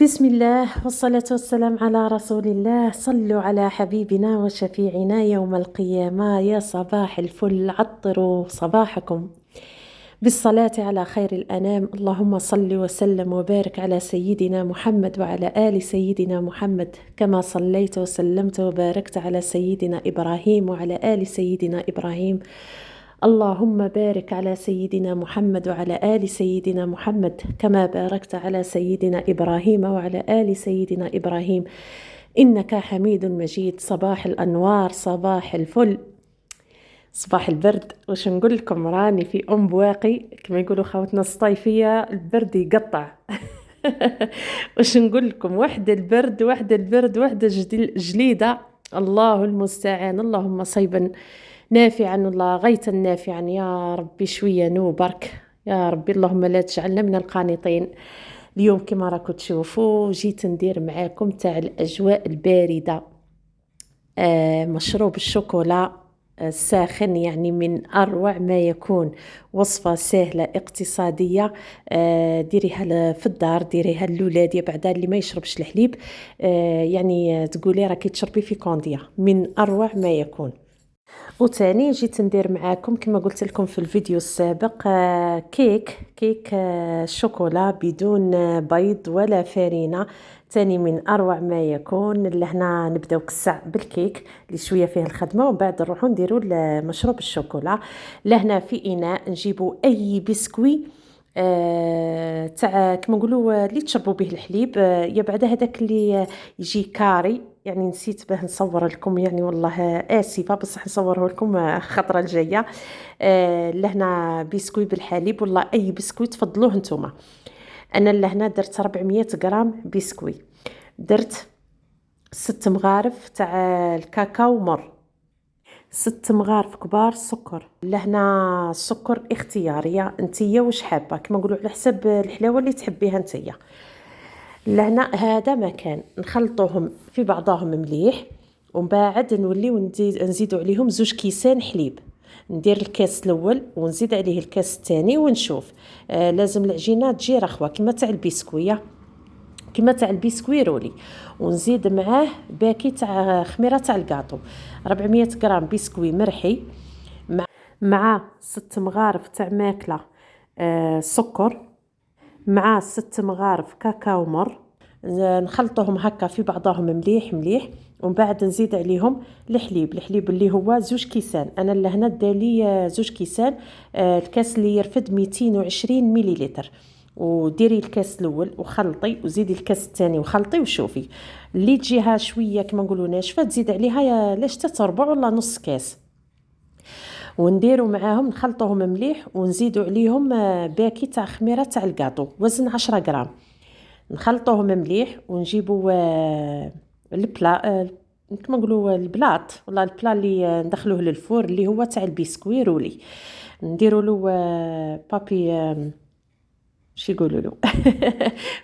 بسم الله والصلاة والسلام على رسول الله. صلوا على حبيبنا وشفيعنا يوم القيامة. يا صباح الفل، عطروا صباحكم بالصلاة على خير الأنام. اللهم صل وسلم وبارك على سيدنا محمد وعلى آل سيدنا محمد، كما صليت وسلمت وباركت على سيدنا إبراهيم وعلى آل سيدنا إبراهيم. اللهم بارك على سيدنا محمد وعلى آل سيدنا محمد، كما باركت على سيدنا إبراهيم وعلى آل سيدنا إبراهيم، إنك حميد مجيد. صباح الأنوار، صباح الفل، صباح البرد. وش نقول لكم، راني في أم بواقي كما يقولوا خوتنا الصيفية، البرد يقطع. وش نقول لكم، وحدة البرد وحدة البرد وحدة جليدة. الله المستعان. اللهم صيبا نافعا والله غيثا نافعا يا ربي، شوية نوبرك يا ربي. اللهم لا تجعلنا من القانطين. اليوم كما راكم تشوفوا جيت ندير معاكم تاع الأجواء الباردة، مشروب الشوكولا الساخن، يعني من أروع ما يكون. وصفة سهلة اقتصادية، ديريها في الدار، ديريها للولاد يا بعدا اللي ما يشربش الحليب، يعني تقولي راكي تشربي في كونديا، من أروع ما يكون. وتاني جيت ندير معاكم كما قلت لكم في الفيديو السابق كيك شوكولا بدون بيض ولا فارينة، تاني من أروع ما يكون. لهنا نبداو كسع بالكيك اللي شوية فيه الخدمة، ومن بعد نروحوا نديروا مشروب الشوكولا. لهنا في إناء نجيبوا أي بسكوي تاع كما نقولوا اللي تشربوا به الحليب، يا بعد هذاك اللي يجي كاري، يعني نسيت به نصور لكم، يعني والله آسفة، بصح نصوره لكم الخطرة الجاية. لهنا بسكوي بالحليب، والله أي بسكوي تفضلوه نتوما. أنا لهنا درت 400 غرام بسكوي، درت 6 مغارف تاع الكاكاو مر، 6 مغارف كبار سكر. لهنا السكر اختيارية، انتيا واش حابة، كما نقولوا على حسب الحلاوة اللي تحبيها انتيا. لهنا هذا مكان نخلطوهم في بعضهم مليح، ومن بعد نوليو نزيدو عليهم 2 كيسان حليب. ندير الكاس الاول ونزيد عليه الكاس الثاني ونشوف. لازم العجينه تجي رخوه كما تاع البسكويه، كما تاع البسكوي رولي. ونزيد معاه باكي تاع خميره تاع الكاطو، 400 غرام بسكوي مرحي، مع 6 مغارف تاع ماكله سكر، مع 6 مغارف كاكاو مر. نخلطوهم هكا في بعضهم مليح مليح، ومن بعد نزيد عليهم الحليب اللي هو 2 كيسان. انا لهنا دالي 2 كيسان، الكاس اللي يرفد 220 مليلتر. وديري الكاس الاول وخلطي، وزيدي الكاس الثاني وخلطي وشوفي. اللي تجيها شويه كما نقولوا ناشفه تزيد عليها لاش تربع ولا نص كاس. ونديروا معاهم نخلطوهم مليح، ونزيدوا عليهم باكي تاع خميره تاع الكاطو وزن 10 غرام. نخلطوهم مليح ونجيبوا البلا، كما نقولوا البلاط، والله البلا اللي ندخلوه للفور اللي هو تاع البسكوي رولي. نديروا له بابي، شي يقولوا له،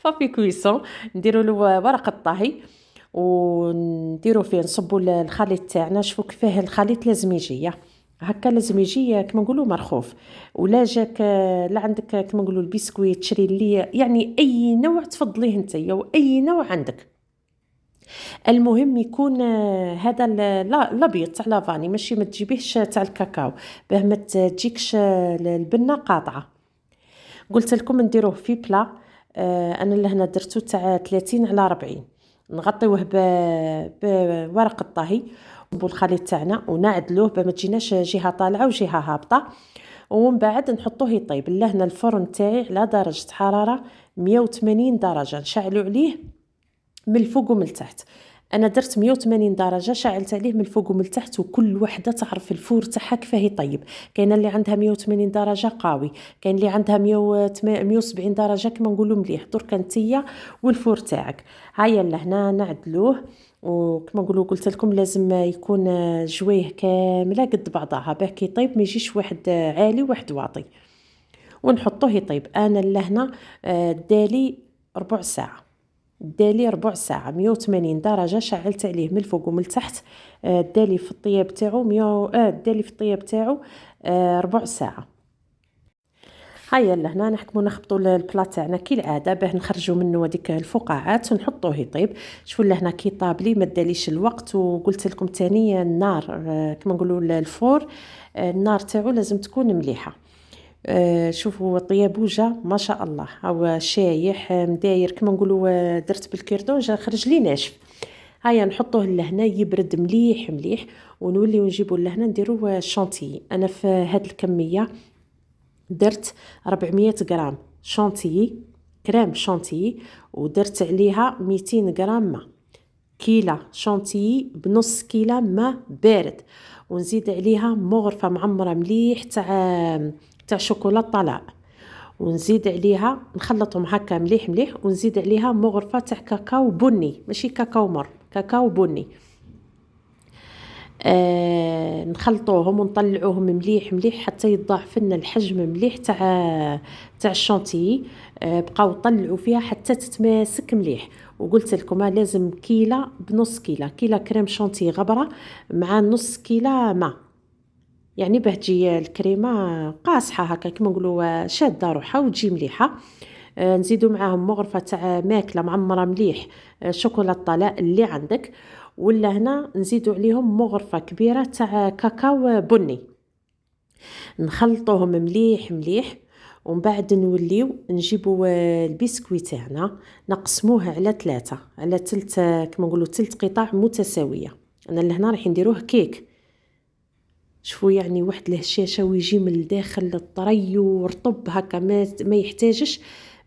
بابي كويسون. نديروا له ورق الطهي ونديروا فيه، نصبوا الخليط تاعنا. شوفوا كيفاه الخليط لازم يجي هكا، لازم يجي كما نقولوا مرخوف. ولا جاك لا عندك كما نقولوا البسكويت تشري اللي يعني اي نوع تفضليه نتيا، واي نوع عندك، المهم يكون هذا الابيض تاع لافاني، ماشي ما تجيبيهش تاع الكاكاو باه ما تجيكش البنه قاطعه. قلت لكم نديروه في بلا. انا لهنا درتو تاع 30 على 40. نغطيوه بورق الطهي بالخليط تاعنا ونعدلوه باه ما تجيناش جهه طالعه وجهه هابطه. ومن بعد نحطوه يطيب. لهنا الفرن تاعي على درجه حراره 180 درجه، نشعلوا عليه من الفوق ومن التحت. انا درت 180 درجه، شعلت عليه من الفوق ومن التحت، وكل وحده تعرف الفور تاعها كيفاه يطيب. كاينه اللي عندها 180 درجه قوي، كاين اللي عندها 170 درجه كما نقولوا مليح. درك انتيا والفور تاعك. هيا لهنا نعدلوه، وكما نقولوا قلت لكم لازم يكون جويه كامله قد بعضها باه كي يطيب ما يجيش واحد عالي وواحد واطي. ونحطوه يطيب. انا لهنا دالي ربع ساعه، دالي ربع ساعة 180 درجة، شعلت عليه من الفوق ومن التحت. دالي في الطياب تاعو دالي في الطياب تاعو ربع ساعة. هيا لهنا نحكمو نخبطوا البلا تاعنا كالعاده باه نخرجوا منه هذيك الفقاعات ونحطوه يطيب. شوفوا لهنا كي طاب لي ما داليش الوقت. وقلت لكم تاني النار كما نقولوا الفور النار تاعو لازم تكون مليحه. شوفوا طيابوجه ما شاء الله هو شايح مداير كما نقولوا درت بالكيردون جا خرج لي ناشف. هيا نحطوه لهنا يبرد مليح مليح ونوليو نجيبو لهنا نديرو شانتي. انا في هاد الكميه درت 400 غرام شانتي كريم شانتي ودرت عليها 200 غرام ما. كيلة شانتي بنص كيلة ما بارد ونزيد عليها مغرفة معمرة مليح تاع شوكولا طلاء ونزيد عليها نخلطهم هكا مليح مليح ونزيد عليها مغرفة تاع كاكاو بني ماشي كاكاو مر كاكاو بني. نخلطوهم ونطلعوهم مليح مليح حتى يتضاعف لنا الحجم مليح تاع الشانتي. بقاو طلعوا فيها حتى تتماسك مليح. وقلت لكم لازم كيلة بنص كيلة كريم شانتي غبرة مع نص كيلة ماء يعني باه تجي الكريمه قاصحه هكا كما نقولوا شاده روحها وتجي مليحه. نزيدوا معاهم مغرفه تاع ماكله معمره مليح شوكولا طلاء اللي عندك. ولا هنا نزيدوا عليهم مغرفه كبيره تاع كاكاو بني نخلطوهم مليح مليح. ومن بعد نوليو نجيبوا البسكوي تاعنا نقسموه على 3 على 3 كما نقولوا 3 قطع متساويه. انا لهنا راح نديروه كيك. شوفوا يعني واحد الهشاشه ويجي من الداخل طري ورطب هكا ما يحتاجش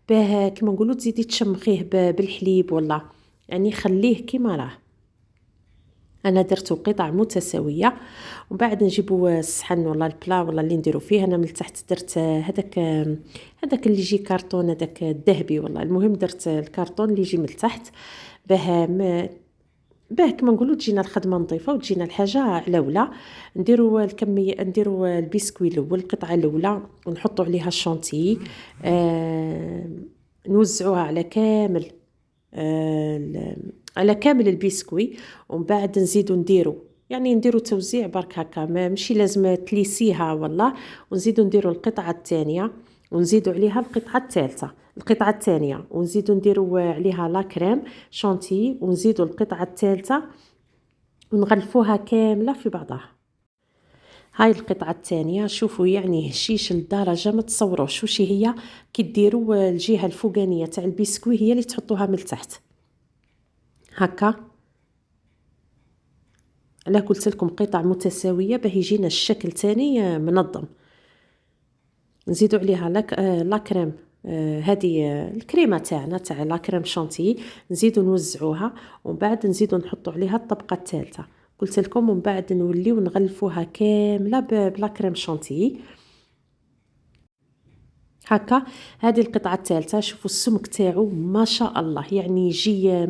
باه كما نقولوا تزيدي تشمخيه بالحليب ولا يعني خليه كيما راه. انا درته قطع متساويه. ومن بعد نجيبوا الصحن ولا البلا ولا اللي نديروا فيه. انا من التحت درت هذاك اللي يجي كرتون هذاك الذهبي والله المهم درت الكرتون اللي يجي من التحت باه كما نقولوا تجينا الخدمه نظيفه وتجينا الحاجه على ولا. نديروا الكميه نديروا البسكوي الاول القطعه الاولى ونحطوا عليها الشانتي. نوزعوها على كامل على كامل البسكوي. ومن بعد نزيدوا نديروا توزيع برك هكا ماشي لازم تليسيها والله. ونزيدوا نديروا القطعه الثانيه ونزيدوا عليها القطعه الثانيه ونزيدوا نديروا عليها لا كريم شانتي ونزيدوا القطعه الثالثه ونغلفوها كامله في بعضها. هاي القطعه الثانيه شوفوا يعني هشيش لدرجه ما تصوروش وش هي. كي ديروا الجهه الفوقانيه تاع البسكوي هي اللي تحطوها من التحت هكا. لا قلت لكم قطع متساويه باه يجينا الشكل تاني منظم. نزيدوا عليها لا كريم هذه الكريمه تاعنا تاع لا كريم شانتي نزيدوا نوزعوها. ومن بعد نزيدوا نحطوا عليها الطبقه الثالثه قلت لكم. ومن بعد نوليو نغلفوها كامله بلا كريم شانتي هكا. هذه القطعه الثالثه شوفوا السمك تاعو ما شاء الله يعني يجي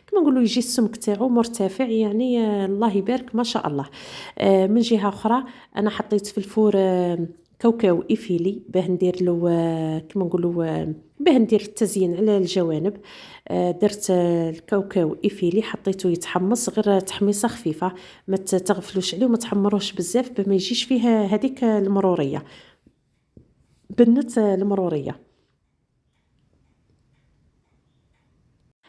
كما نقولوا يجي السمك تاعو مرتفع يعني الله يبارك ما شاء الله. من جهه اخرى انا حطيت في الفور كاوكاو إيفيلي باه ندير له كما نقولوا باه ندير التزيين على الجوانب. درت الكاوكاو إيفيلي حطيته يتحمص غير تحميصه خفيفه ما تغفلوش عليه وما تحمروش بزاف باه ما يجيش فيه هذيك المروريه بنت المروريه.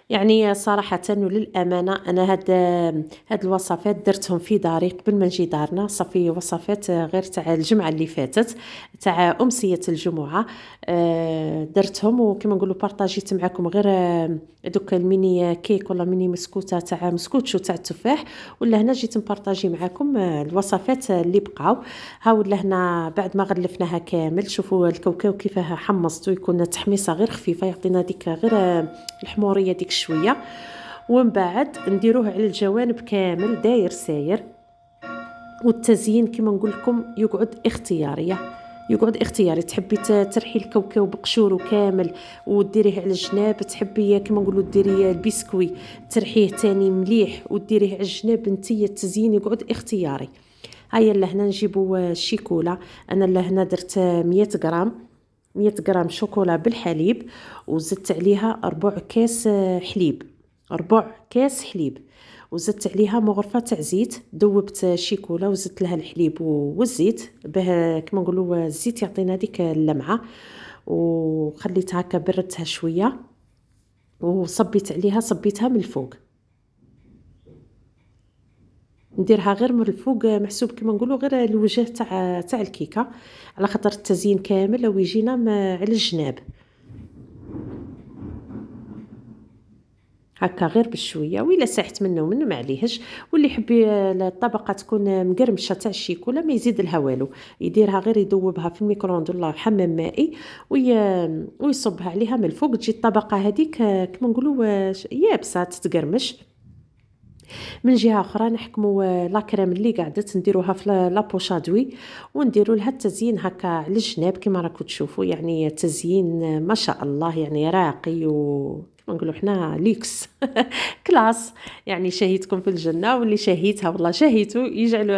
يعني صراحة وللأمانة أنا هاد الوصفات درتهم في داري قبل ما نجي دارنا. صافي وصفات غير تاع الجمعة اللي فاتت تاع أمسية الجمعة درتهم وكما نقولوا بارطاجيت معكم غير دوك الميني كيك ولا ميني مسكوتة تاع مسكوتشو تاع التفاح. ولا هنا جيت نبارطاجي معكم الوصفات اللي بقاو. ها ولا هنا بعد ما غلفناها كامل شوفوا الكاوكاو كيفاه حمصته يكون تحميصه غير خفيفة يعطينا ديك غير الحمورية ديك شويه. ومن بعد نديروه على الجوانب كامل داير ساير. والتزيين كما نقول لكم يقعد اختياري. تحبي ترحي الكاوكاو بقشوره كامل وديريه على الجناب. تحبي كما نقولوا ديري البسكوي ترحيه تاني مليح وديريه على الجناب. نتيا التزيين يقعد اختياري. هيا لهنا نجيبوا الشيكولا. انا لهنا درت 100 غرام شوكولا بالحليب وزدت عليها 4 كاس حليب وزدت عليها مغرفه تاع زيت. ذوبت الشيكولا وزدت لها الحليب والزيت باه كما نقولوا الزيت يعطينا ديك اللمعه. وخليتها هكا بردتها شويه صبيتها من الفوق. نديرها غير من الفوق محسوب كما نقولوا غير الوجه تاع الكيكه، على خاطر التزيين كامل او يجينا على الجناب هكا غير بشويه. وإلا ساحت منه ما عليهش. واللي يحب الطبقه تكون مقرمشه تاع الشيكولا ما يزيد لها والو، يديرها غير يذوبها في الميكرووند ولا حمام مائي ويصبها عليها من الفوق، تجي الطبقه هذيك كما نقولوا يابسه تتقرمش. من جهه اخرى نحكموا لاكريم اللي قعدت نديروها في لابوشادوي ونديروا لها التزيين هكا على الجناب كما راكم تشوفوا، يعني تزيين ما شاء الله يعني راقي كما نقولوا حنا ليكس كلاس. يعني شهيتكم في الجنه، واللي شهيتها والله شهيتو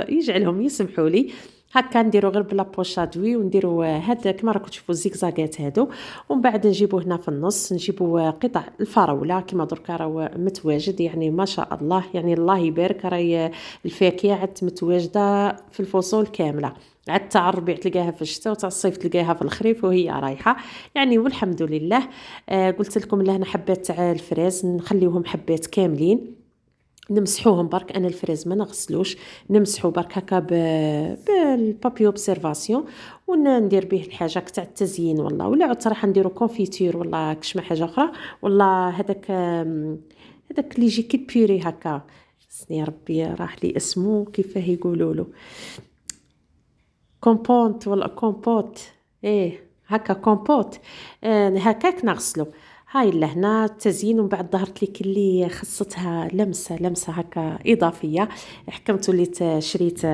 يجعلهم يسمحوا لي. هكا نديرو غير بلا بوشادوي ونديرو هاد كما راكم تشوفوا الزيكزاكات هادو، ومن بعد نجيبو هنا في النص نجيبو قطع الفراوله كما دركا راهو متواجد، يعني ما شاء الله يعني الله يبارك. راهي الفاكهه عاد متواجده في الفصول كامله، عاد تاع الربيع تلقاها في الشتاء وتاع الصيف تلقاها في الخريف وهي رايحه يعني والحمد لله. قلت لكم لهنا حبات تاع الفريز نخليوهم حبات كاملين، نمسحوهم برك. انا الفريز ما نغسلوش، نمسحو برك هكا بالبابي اوبسيرفاسيون وندير به الحاجه تاع التزيين والله. ولا عاد راح نديرو كونفيتور ولا كش ما حاجه اخرى، ولا هذاك اللي يجي كي بيوري هكا، سني ربي راح لي اسمه كيفاه يقولوا له، كومبونت ولا كومبوت، ايه هكا كومبوت. هكاك نغسلو. هاي لهنا التزيين. ومن بعد ظهرت لك اللي خصتها لمسه هكا اضافيه، حكمتوا اللي شريت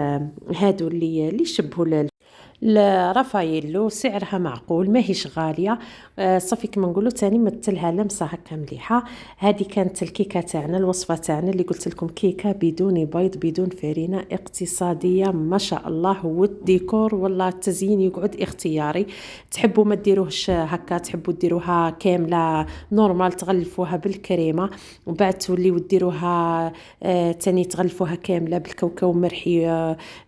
هادو اللي يشبهوا الرافاييلو، سعرها معقول ماهيش غاليه. صافي كما نقولوا تاني مثلها لمسه هكا مليحه. هذه كانت الكيكه تاعنا، الوصفه تاعنا اللي قلت لكم كيكه بدون بيض بدون فرينه، اقتصاديه ما شاء الله. والديكور والله التزيين يقعد اختياري، تحبوا ما ديروهش هكا تحبوا ديروها كامله نورمال تغلفوها بالكريمه وبعد توليو ديروها تاني تغلفوها كامله بالكاوكاو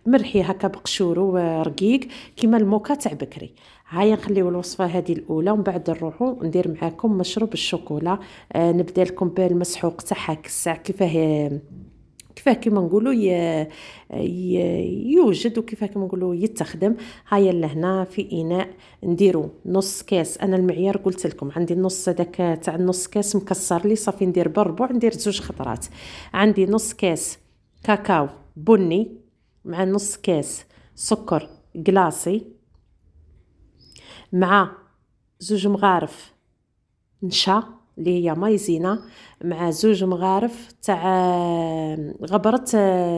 مرحي هكا بقشور ورقيق كيما الموكا تاع بكري. هيا نخليو الوصفه هذه الاولى ومن بعد نروحوا ندير معاكم مشروب الشوكولا. نبدا لكم بالمسحوق تاعها كساع كيفاه كيما نقولوا يوجد وكيفاه كيما نقولوا يتخدم. هيا لهنا في اناء نديروا نص كاس. انا المعيار قلت لكم عندي النص هذاك تاع النص كاس مكسر لي، صافي ندير بربع ندير 2 خطرات. عندي نص كاس كاكاو بني مع نص كاس سكر كلاصي مع 2 مغارف نشا اللي هي مايزينا مع 2 مغارف تاع غبرة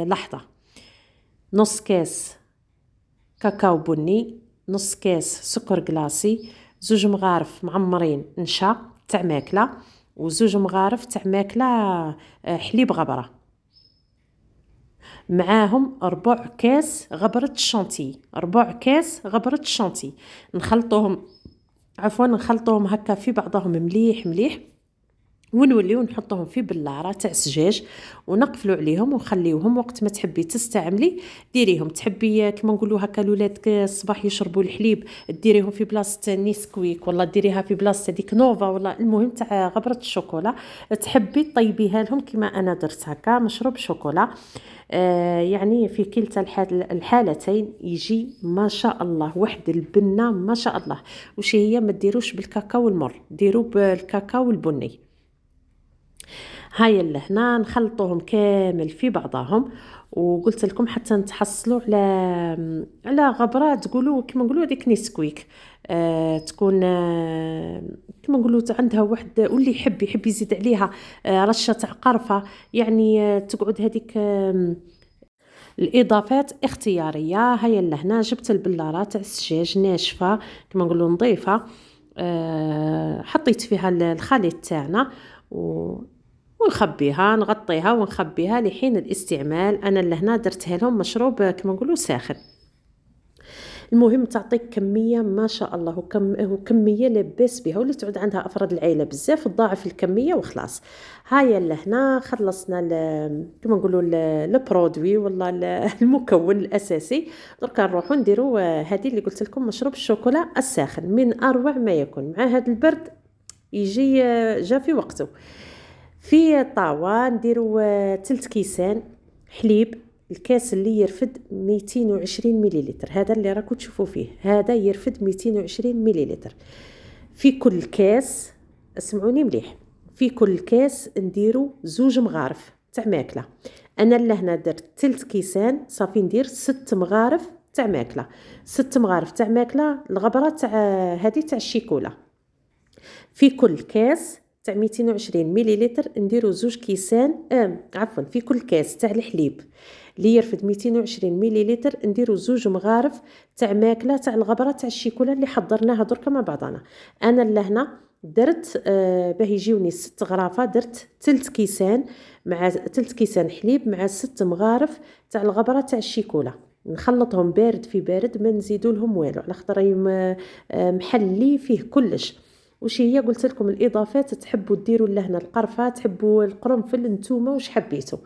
لحظة، نص كاس كاكاو بني، نص كاس سكر كلاصي، 2 مغارف معمرين نشا تاع ماكلة و2 مغارف تاع ماكلة حليب غبرة، معاهم 4 كاس غبرة الشانتي، 4 كاس غبرة الشانتي. نخلطوهم هكا في بعضهم مليح مليح ونوليو نحطوهم في بلاره تاع سجاج ونقفلوا عليهم ونخليوهم. وقت ما تحبي تستعملي ديريهم، تحبي كما نقولوا هكا الولاد الصباح يشربوا الحليب ديريهم في بلاصه نيسكويك ولا ديريها في بلاصه ديك نوفا ولا المهم تاع غبره الشوكولا. تحبي طيبيها لهم كما انا درت هكا مشروب شوكولا. يعني في كلتا الحالتين يجي ما شاء الله واحد البنه ما شاء الله. وش هي ما ديروش بالكاكاو المر، ديروا بالكاكاو البني. هاي اللي هنا نخلطوهم كامل في بعضهم وقلت لكم حتى نتحصلوا على غبره تقولوا كما نقولوا هذيك نيسكويك. تكون كما نقولوا عندها واحد، واللي يحب يزيد عليها رشه تاع قرفه، يعني تقعد هذيك الاضافات اختياريه. هيا لهنا جبت البلاره تاع السجاج ناشفه كما نقولوا نظيفه، حطيت فيها الخليط تاعنا ونخبيها نغطيها ونخبيها لحين الاستعمال. انا لهنا درتها لهم مشروب كما نقولوا ساخن. المهم تعطيك كميه ما شاء الله، وكميه لاباس بها، واللي تعود عندها افراد العائله بزاف تضاعف الكميه وخلاص. هيا لهنا خلصنا كما نقولوا البرودوي ولا المكون الاساسي. درك نروحوا نديروا هذه اللي قلت لكم، مشروب الشوكولا الساخن من اروع ما يكون مع هذا البرد، يجي جا في وقته. في طاوة نديروا 3 كيسان حليب، الكاس اللي يرفد 220 مليلتر، هذا اللي راكم تشوفوا فيه، هذا يرفد 220 مليلتر. في كل كاس، اسمعوني مليح، في كل كاس نديروا 2 مغارف تاع ماكله. انا لهنا درت 3 كيسان، صافي ندير 6 مغارف تاع ماكله. 6 مغارف تاع ماكله، الغبره تاع هذه تاع الشيكولا. في كل كاس تاع 220 مليلتر نديرو 2 كيسان، عفوا في كل كاس تاع الحليب اللي يرفد 220 مليلتر نديرو 2 مغارف تاع ماكله تاع الغبره تاع الشيكولا اللي حضرناها درك مع بعضنا. انا لهنا درت باه يجيوني 6 غرافه، درت 3 كيسان مع 3 كيسان حليب مع 6 مغارف تاع الغبره تاع الشيكولا. نخلطهم بارد في بارد، ما نزيدو لهم والو، على خاطر محلي فيه كلش. وش هي قلت لكم الاضافات، تحبوا ديروا لهنا القرفه، تحبوا القرنفل، نتوما واش حبيتوا.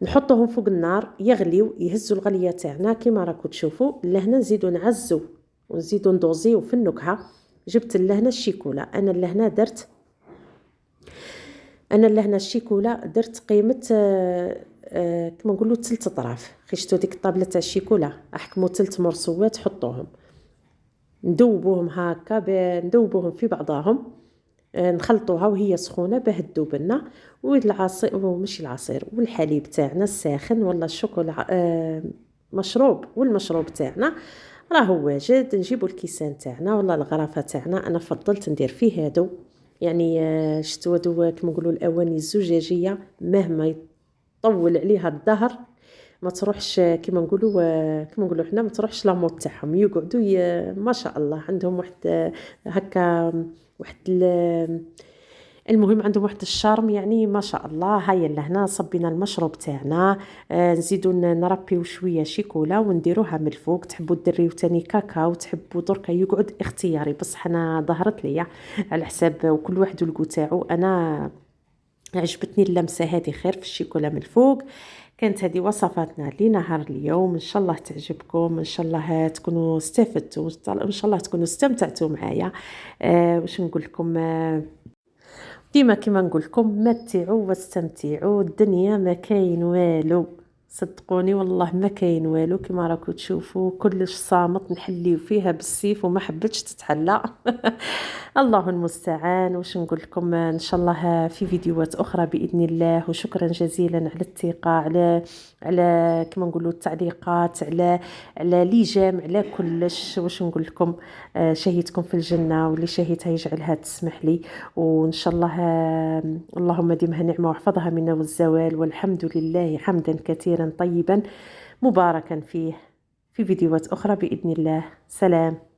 نحطوهم فوق النار يغليو، يهزوا الغليه تاعنا كيما راكم تشوفوا. لهنا نزيدوا نعزوا ونزيدوا ندوزيو في النكهه. جبت لهنا الشيكولا، انا لهنا الشيكولا درت قيمه كما نقولوا 3 اطراف. خشتوا ديك الطابله تاع الشيكولا، احكموا 3 مرصوات حطوهم، ندوبوهم هكا، ندوبوهم في بعضاهم، نخلطوها وهي سخونه باه تذوب لنا. والعصير ماشي العصير، والحليب تاعنا الساخن ولا الشوكولا مشروب، والمشروب تاعنا راهو واجد. نجيبوا الكيسان تاعنا ولا الغرافه تاعنا، انا فضلت ندير فيه هادو، يعني شتو هادو كما نقولوا الاواني الزجاجيه، مهما يطول عليها الدهر ما تروحش، كما نقولوا حنا ما تروحش لامود تاعهم، يقعدوا ما شاء الله عندهم واحد هكا، واحد المهم عندهم واحد الشارم، يعني ما شاء الله. هيا لهنا صبينا المشروب تاعنا، نزيدوا نربيو شويه شيكولا ونديروها من الفوق. تحبوا ديريو تاني كاكاو، تحبوا دركا يقعد اختياري، بصح انا ظهرت ليا على حساب وكل واحد والكو تاعو. انا عجبتني اللمسه هذه خير في الشيكولا من الفوق. كانت هذه وصفاتنا لنهار اليوم، ان شاء الله تعجبكم، ان شاء الله تكونوا استفدتوا، ان شاء الله تكونوا استمتعتوا معايا. واش نقول لكم، ديما كما نقول لكم متعوا واستمتعوا، الدنيا ما كاين والو، صدقوني والله ما كاين والو. كما راكم تشوفوا كلش صامت، نحليو فيها بالسيف وما حبتش تتحلى. الله المستعان. واش نقول لكم، ان شاء الله في فيديوهات اخرى باذن الله. وشكرا جزيلا على الثقه، على كما نقولوا التعليقات، على ليجام، على كلش. واش نقول لكم، شهيتكم في الجنه، واللي شهيتها يجعلها تسمح لي. وان شاء الله اللهم ديمها نعمه واحفظها منا والزوال، والحمد لله حمدا كثيرا طيبا مباركا فيه. في فيديوهات اخرى باذن الله. سلام.